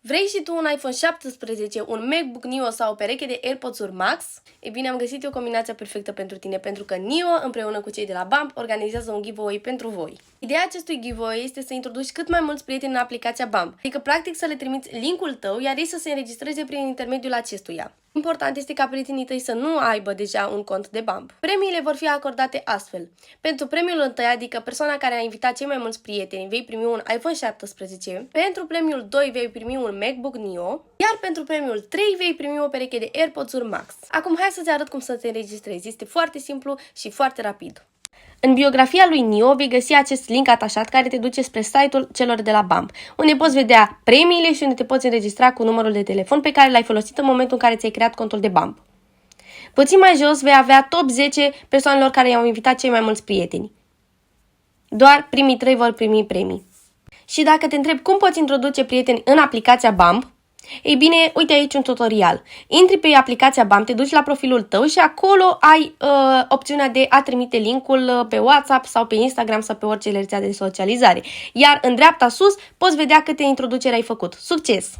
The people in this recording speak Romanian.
Vrei și tu un iPhone 17, un MacBook Neo sau o pereche de AirPods-uri Max? E bine, am găsit o combinație perfectă pentru tine, pentru că Neo, împreună cu cei de la Bump, organizează un giveaway pentru voi. Ideea acestui giveaway este să introduci cât mai mulți prieteni în aplicația Bump, adică practic să le trimiți linkul tău, iar ei să se înregistreze prin intermediul acestuia. Important este ca prietenii tăi să nu aibă deja un cont de Bump. Premiile vor fi acordate astfel. Pentru premiul întâi, adică persoana care a invitat cei mai mulți prieteni, vei primi un iPhone 17, pentru premiul 2 vei primi un MacBook Neo, iar pentru premiul 3 vei primi o pereche de AirPods-uri Max. Acum hai să-ți arăt cum să te înregistrezi. Este foarte simplu și foarte rapid. În biografia lui Neo vei găsi acest link atașat care te duce spre site-ul celor de la Bump, unde poți vedea premiile și unde te poți înregistra cu numărul de telefon pe care l-ai folosit în momentul în care ți-ai creat contul de Bump. Puțin mai jos vei avea top 10 persoanelor care i-au invitat cei mai mulți prieteni. Doar primii 3 vor primi premii. Și dacă te întrebi cum poți introduce prieteni în aplicația Bump, ei bine, uite aici un tutorial. Intri pe aplicația Bump, te duci la profilul tău și acolo ai opțiunea de a trimite linkul pe WhatsApp sau pe Instagram sau pe orice rețea de socializare. Iar în dreapta sus poți vedea câte introduceri ai făcut. Succes!